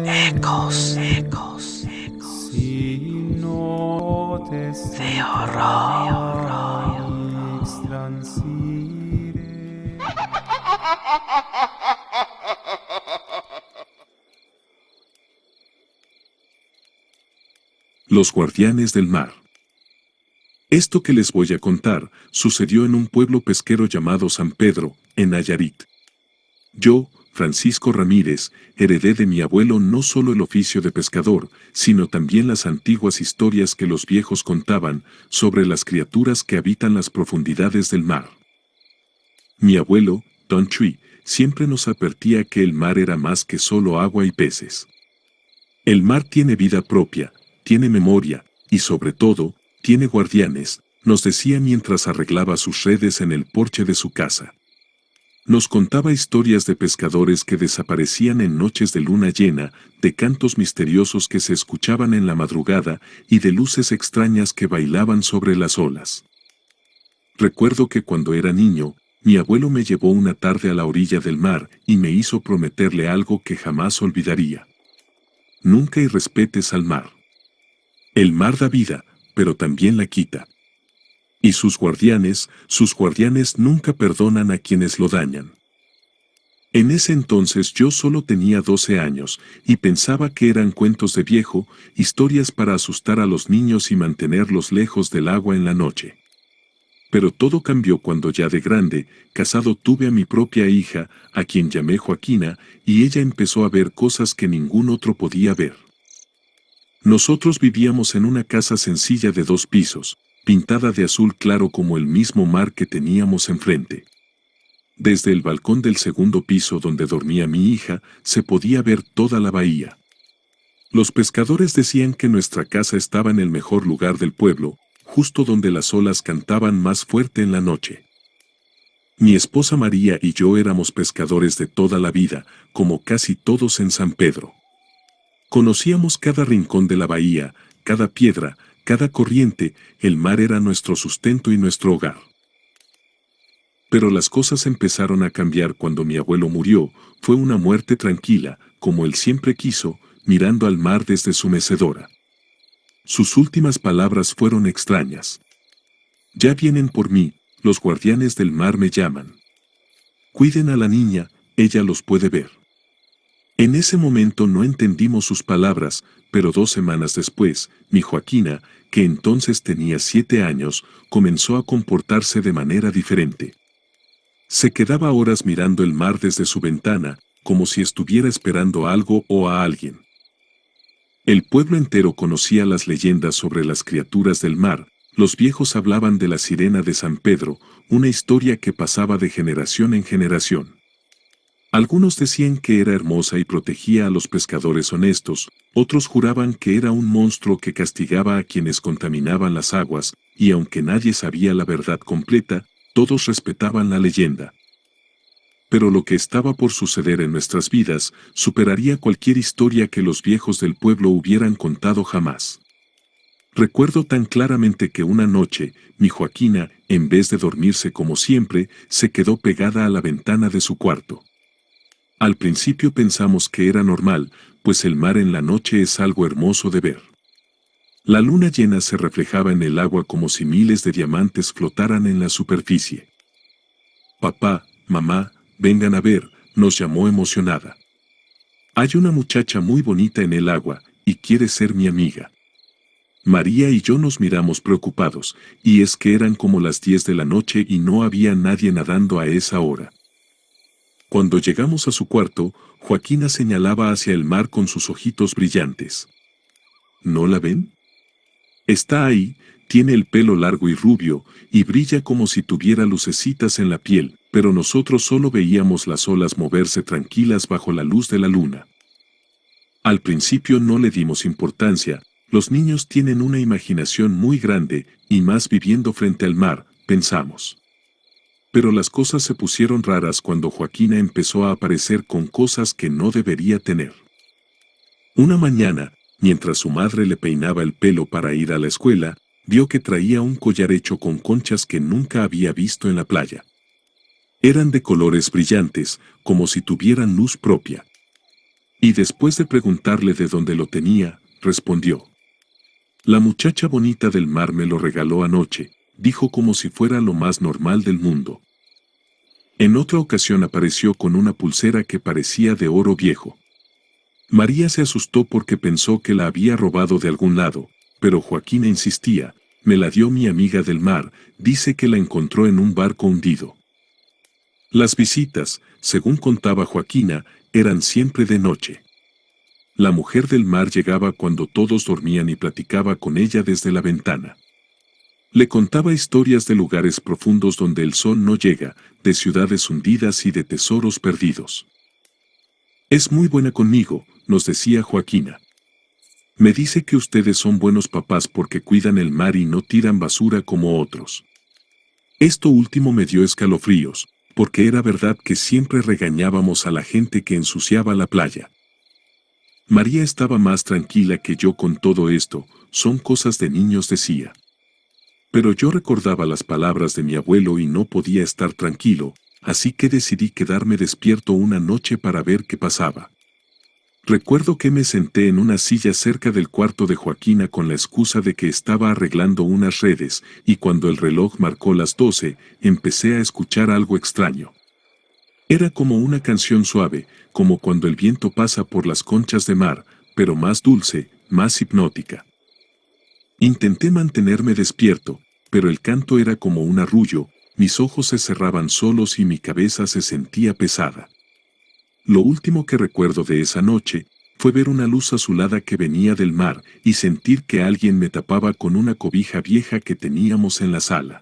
Ecos, ecos, ecos. De horror. Los guardianes del mar. Esto que les voy a contar sucedió en un pueblo pesquero llamado San Pedro, en Nayarit. Yo, Francisco Ramírez, heredé de mi abuelo no solo el oficio de pescador, sino también las antiguas historias que los viejos contaban sobre las criaturas que habitan las profundidades del mar. Mi abuelo, Don Chui, siempre nos advertía que el mar era más que solo agua y peces. El mar tiene vida propia, tiene memoria, y sobre todo, tiene guardianes, nos decía mientras arreglaba sus redes en el porche de su casa. Nos contaba historias de pescadores que desaparecían en noches de luna llena, de cantos misteriosos que se escuchaban en la madrugada y de luces extrañas que bailaban sobre las olas. Recuerdo que cuando era niño, mi abuelo me llevó una tarde a la orilla del mar y me hizo prometerle algo que jamás olvidaría. Nunca irrespetes al mar. El mar da vida, pero también la quita. Y sus guardianes nunca perdonan a quienes lo dañan. En ese entonces yo solo tenía 12 años y pensaba que eran cuentos de viejo, historias para asustar a los niños y mantenerlos lejos del agua en la noche. Pero todo cambió cuando ya de grande, casado, tuve a mi propia hija, a quien llamé Joaquina, y ella empezó a ver cosas que ningún otro podía ver. Nosotros vivíamos en una casa sencilla de 2 pisos, pintada de azul claro como el mismo mar que teníamos enfrente. Desde el balcón del segundo piso donde dormía mi hija, se podía ver toda la bahía. Los pescadores decían que nuestra casa estaba en el mejor lugar del pueblo, justo donde las olas cantaban más fuerte en la noche. Mi esposa María y yo éramos pescadores de toda la vida, como casi todos en San Pedro. Conocíamos cada rincón de la bahía, cada piedra, cada corriente, el mar era nuestro sustento y nuestro hogar. Pero las cosas empezaron a cambiar cuando mi abuelo murió, fue una muerte tranquila, como él siempre quiso, mirando al mar desde su mecedora. Sus últimas palabras fueron extrañas. Ya vienen por mí, los guardianes del mar me llaman. Cuiden a la niña, ella los puede ver. En ese momento no entendimos sus palabras, pero 2 semanas después, mi Joaquina, que entonces tenía 7 años, comenzó a comportarse de manera diferente. Se quedaba horas mirando el mar desde su ventana, como si estuviera esperando algo o a alguien. El pueblo entero conocía las leyendas sobre las criaturas del mar, los viejos hablaban de la sirena de San Pedro, una historia que pasaba de generación en generación. Algunos decían que era hermosa y protegía a los pescadores honestos, otros juraban que era un monstruo que castigaba a quienes contaminaban las aguas, y aunque nadie sabía la verdad completa, todos respetaban la leyenda. Pero lo que estaba por suceder en nuestras vidas superaría cualquier historia que los viejos del pueblo hubieran contado jamás. Recuerdo tan claramente que una noche, mi Joaquina, en vez de dormirse como siempre, se quedó pegada a la ventana de su cuarto. Al principio pensamos que era normal, pues el mar en la noche es algo hermoso de ver. La luna llena se reflejaba en el agua como si miles de diamantes flotaran en la superficie. Papá, mamá, vengan a ver, nos llamó emocionada. Hay una muchacha muy bonita en el agua, y quiere ser mi amiga. María y yo nos miramos preocupados, y es que eran como las 10 de la noche y no había nadie nadando a esa hora. Cuando llegamos a su cuarto, Joaquina señalaba hacia el mar con sus ojitos brillantes. ¿No la ven? Está ahí, tiene el pelo largo y rubio, y brilla como si tuviera lucecitas en la piel, pero nosotros solo veíamos las olas moverse tranquilas bajo la luz de la luna. Al principio no le dimos importancia, los niños tienen una imaginación muy grande, y más viviendo frente al mar, pensamos. Pero las cosas se pusieron raras cuando Joaquina empezó a aparecer con cosas que no debería tener. Una mañana, mientras su madre le peinaba el pelo para ir a la escuela, vio que traía un collar hecho con conchas que nunca había visto en la playa. Eran de colores brillantes, como si tuvieran luz propia. Y después de preguntarle de dónde lo tenía, respondió: la muchacha bonita del mar me lo regaló anoche, dijo como si fuera lo más normal del mundo. En otra ocasión apareció con una pulsera que parecía de oro viejo. María se asustó porque pensó que la había robado de algún lado, pero Joaquina insistía: me la dio mi amiga del mar, dice que la encontró en un barco hundido. Las visitas, según contaba Joaquina, eran siempre de noche. La mujer del mar llegaba cuando todos dormían y platicaba con ella desde la ventana. Le contaba historias de lugares profundos donde el sol no llega, de ciudades hundidas y de tesoros perdidos. Es muy buena conmigo, nos decía Joaquina. Me dice que ustedes son buenos papás porque cuidan el mar y no tiran basura como otros. Esto último me dio escalofríos, porque era verdad que siempre regañábamos a la gente que ensuciaba la playa. María estaba más tranquila que yo con todo esto, son cosas de niños, decía. Pero yo recordaba las palabras de mi abuelo y no podía estar tranquilo, así que decidí quedarme despierto una noche para ver qué pasaba. Recuerdo que me senté en una silla cerca del cuarto de Joaquina con la excusa de que estaba arreglando unas redes, y cuando el reloj marcó las 12, empecé a escuchar algo extraño. Era como una canción suave, como cuando el viento pasa por las conchas de mar, pero más dulce, más hipnótica. Intenté mantenerme despierto, pero el canto era como un arrullo, mis ojos se cerraban solos y mi cabeza se sentía pesada. Lo último que recuerdo de esa noche fue ver una luz azulada que venía del mar y sentir que alguien me tapaba con una cobija vieja que teníamos en la sala.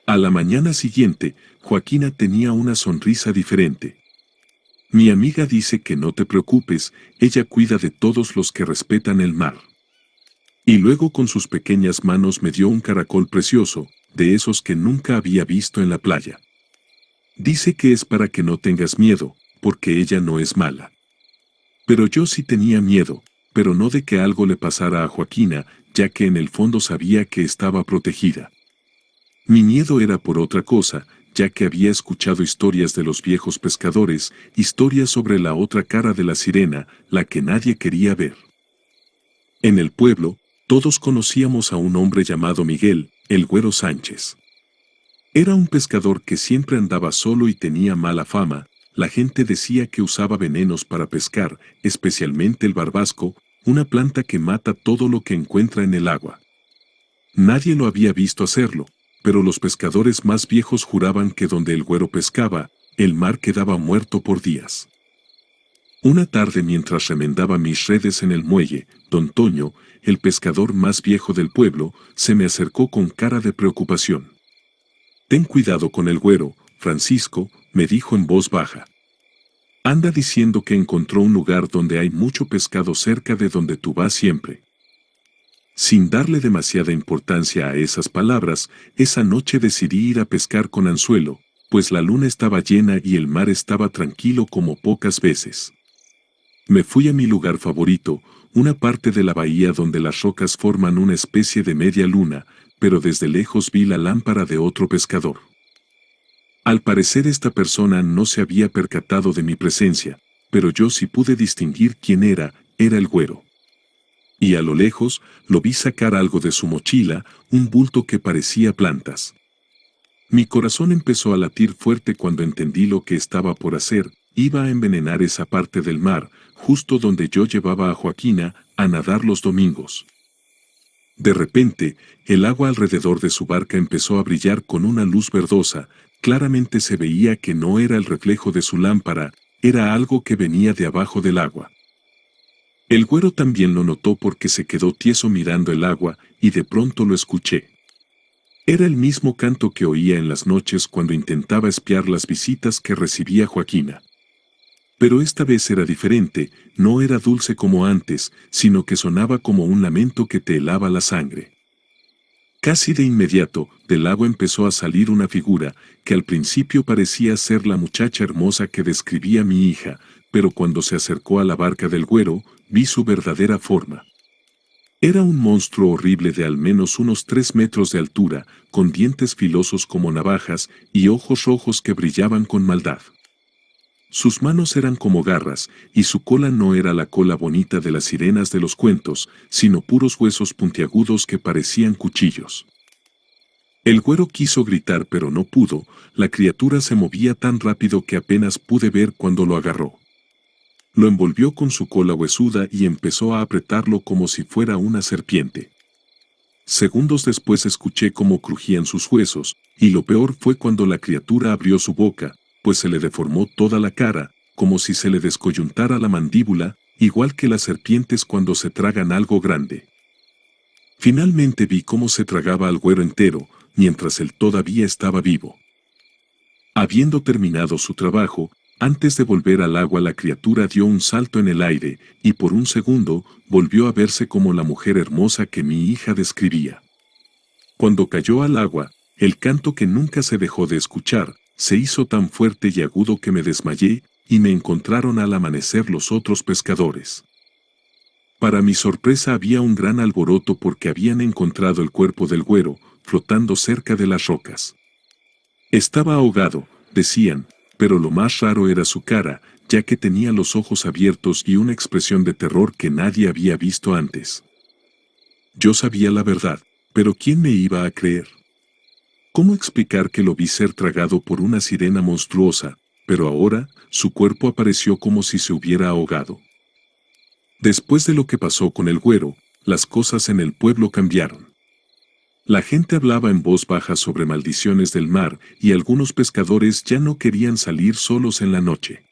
A la mañana siguiente, Joaquina tenía una sonrisa diferente. Mi amiga dice que no te preocupes, ella cuida de todos los que respetan el mar. Y luego con sus pequeñas manos me dio un caracol precioso, de esos que nunca había visto en la playa. Dice que es para que no tengas miedo, porque ella no es mala. Pero yo sí tenía miedo, pero no de que algo le pasara a Joaquina, ya que en el fondo sabía que estaba protegida. Mi miedo era por otra cosa, ya que había escuchado historias de los viejos pescadores, historias sobre la otra cara de la sirena, la que nadie quería ver. En el pueblo, todos conocíamos a un hombre llamado Miguel, el Güero Sánchez. Era un pescador que siempre andaba solo y tenía mala fama. La gente decía que usaba venenos para pescar, especialmente el barbasco, una planta que mata todo lo que encuentra en el agua. Nadie lo había visto hacerlo, pero los pescadores más viejos juraban que donde el güero pescaba, el mar quedaba muerto por días. Una tarde mientras remendaba mis redes en el muelle, don Toño, el pescador más viejo del pueblo, se me acercó con cara de preocupación. Ten cuidado con el güero, Francisco, me dijo en voz baja. Anda diciendo que encontró un lugar donde hay mucho pescado cerca de donde tú vas siempre. Sin darle demasiada importancia a esas palabras, esa noche decidí ir a pescar con anzuelo, pues la luna estaba llena y el mar estaba tranquilo como pocas veces. Me fui a mi lugar favorito, una parte de la bahía donde las rocas forman una especie de media luna, pero desde lejos vi la lámpara de otro pescador. Al parecer esta persona no se había percatado de mi presencia, pero yo sí pude distinguir quién era el güero. Y a lo lejos, lo vi sacar algo de su mochila, un bulto que parecía plantas. Mi corazón empezó a latir fuerte cuando entendí lo que estaba por hacer, iba a envenenar esa parte del mar, justo donde yo llevaba a Joaquina a nadar los domingos. De repente, el agua alrededor de su barca empezó a brillar con una luz verdosa, claramente se veía que no era el reflejo de su lámpara, era algo que venía de abajo del agua. El güero también lo notó porque se quedó tieso mirando el agua y de pronto lo escuché. Era el mismo canto que oía en las noches cuando intentaba espiar las visitas que recibía Joaquina. Pero esta vez era diferente, no era dulce como antes, sino que sonaba como un lamento que te helaba la sangre. Casi de inmediato, del agua empezó a salir una figura, que al principio parecía ser la muchacha hermosa que describía mi hija, pero cuando se acercó a la barca del güero, vi su verdadera forma. Era un monstruo horrible de al menos unos 3 metros de altura, con dientes filosos como navajas y ojos rojos que brillaban con maldad. Sus manos eran como garras, y su cola no era la cola bonita de las sirenas de los cuentos, sino puros huesos puntiagudos que parecían cuchillos. El güero quiso gritar pero no pudo, la criatura se movía tan rápido que apenas pude ver cuando lo agarró. Lo envolvió con su cola huesuda y empezó a apretarlo como si fuera una serpiente. Segundos después escuché cómo crujían sus huesos, y lo peor fue cuando la criatura abrió su boca, pues se le deformó toda la cara, como si se le descoyuntara la mandíbula, igual que las serpientes cuando se tragan algo grande. Finalmente vi cómo se tragaba al güero entero, mientras él todavía estaba vivo. Habiendo terminado su trabajo, antes de volver al agua la criatura dio un salto en el aire, y por un segundo volvió a verse como la mujer hermosa que mi hija describía. Cuando cayó al agua, el canto que nunca se dejó de escuchar, se hizo tan fuerte y agudo que me desmayé, y me encontraron al amanecer los otros pescadores. Para mi sorpresa había un gran alboroto porque habían encontrado el cuerpo del güero, flotando cerca de las rocas. Estaba ahogado, decían, pero lo más raro era su cara, ya que tenía los ojos abiertos y una expresión de terror que nadie había visto antes. Yo sabía la verdad, pero ¿quién me iba a creer? ¿Cómo explicar que lo vi ser tragado por una sirena monstruosa, pero ahora su cuerpo apareció como si se hubiera ahogado? Después de lo que pasó con el güero, las cosas en el pueblo cambiaron. La gente hablaba en voz baja sobre maldiciones del mar y algunos pescadores ya no querían salir solos en la noche.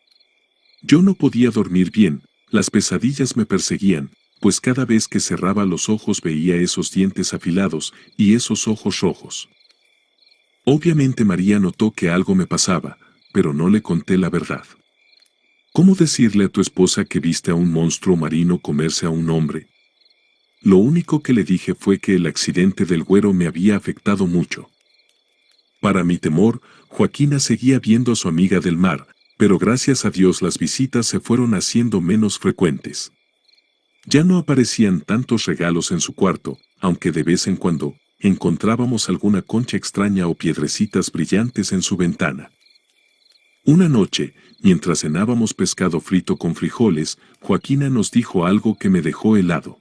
Yo no podía dormir bien, las pesadillas me perseguían, pues cada vez que cerraba los ojos veía esos dientes afilados y esos ojos rojos. Obviamente María notó que algo me pasaba, pero no le conté la verdad. ¿Cómo decirle a tu esposa que viste a un monstruo marino comerse a un hombre? Lo único que le dije fue que el accidente del güero me había afectado mucho. Para mi temor, Joaquina seguía viendo a su amiga del mar, pero gracias a Dios las visitas se fueron haciendo menos frecuentes. Ya no aparecían tantos regalos en su cuarto, aunque de vez en cuando encontrábamos alguna concha extraña o piedrecitas brillantes en su ventana. Una noche, mientras cenábamos pescado frito con frijoles, Joaquina nos dijo algo que me dejó helado.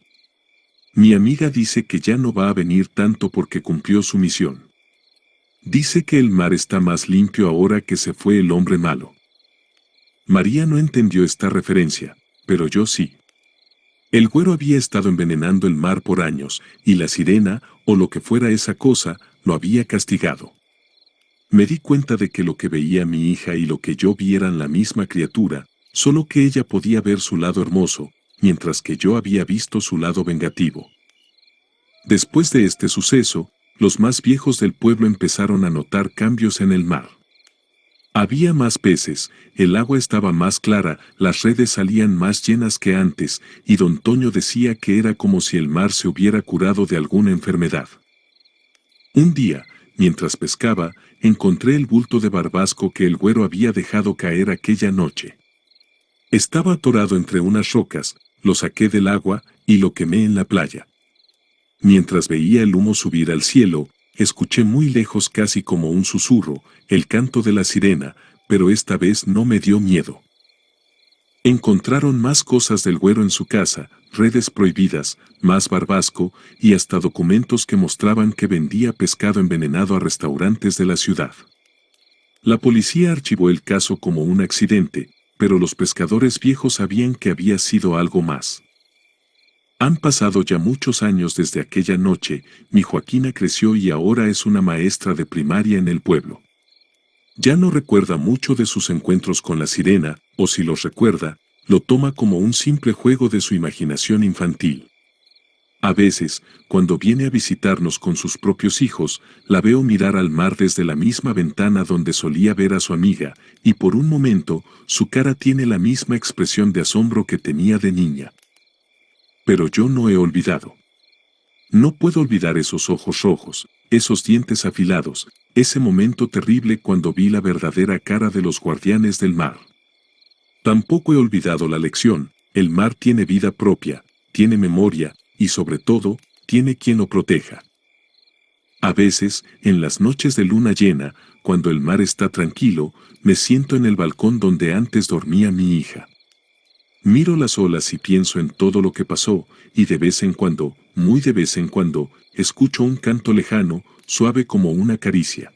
Mi amiga dice que ya no va a venir tanto porque cumplió su misión. Dice que el mar está más limpio ahora que se fue el hombre malo. María no entendió esta referencia, pero yo sí. El güero había estado envenenando el mar por años, y la sirena, o lo que fuera esa cosa, lo había castigado. Me di cuenta de que lo que veía mi hija y lo que yo vi eran la misma criatura, solo que ella podía ver su lado hermoso, mientras que yo había visto su lado vengativo. Después de este suceso, los más viejos del pueblo empezaron a notar cambios en el mar. Había más peces, el agua estaba más clara, las redes salían más llenas que antes, y don Toño decía que era como si el mar se hubiera curado de alguna enfermedad. Un día, mientras pescaba, encontré el bulto de barbasco que el güero había dejado caer aquella noche. Estaba atorado entre unas rocas, lo saqué del agua y lo quemé en la playa. Mientras veía el humo subir al cielo, escuché muy lejos casi como un susurro, el canto de la sirena, pero esta vez no me dio miedo. Encontraron más cosas del güero en su casa, redes prohibidas, más barbasco y hasta documentos que mostraban que vendía pescado envenenado a restaurantes de la ciudad. La policía archivó el caso como un accidente, pero los pescadores viejos sabían que había sido algo más. Han pasado ya muchos años desde aquella noche, mi Joaquina creció y ahora es una maestra de primaria en el pueblo. Ya no recuerda mucho de sus encuentros con la sirena, o si los recuerda, lo toma como un simple juego de su imaginación infantil. A veces, cuando viene a visitarnos con sus propios hijos, la veo mirar al mar desde la misma ventana donde solía ver a su amiga, y por un momento, su cara tiene la misma expresión de asombro que tenía de niña. Pero yo no he olvidado. No puedo olvidar esos ojos rojos, esos dientes afilados, ese momento terrible cuando vi la verdadera cara de los guardianes del mar. Tampoco he olvidado la lección, el mar tiene vida propia, tiene memoria, y sobre todo, tiene quien lo proteja. A veces, en las noches de luna llena, cuando el mar está tranquilo, me siento en el balcón donde antes dormía mi hija. Miro las olas y pienso en todo lo que pasó, y de vez en cuando, muy de vez en cuando, escucho un canto lejano, suave como una caricia.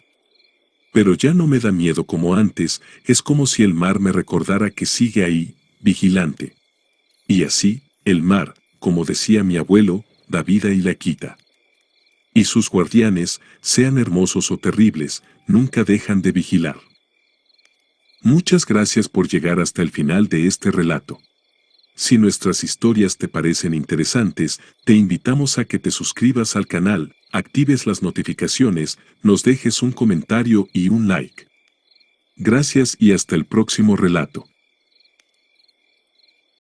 Pero ya no me da miedo como antes, es como si el mar me recordara que sigue ahí, vigilante. Y así, el mar, como decía mi abuelo, da vida y la quita. Y sus guardianes, sean hermosos o terribles, nunca dejan de vigilar. Muchas gracias por llegar hasta el final de este relato. Si nuestras historias te parecen interesantes, te invitamos a que te suscribas al canal, actives las notificaciones, nos dejes un comentario y un like. Gracias y hasta el próximo relato.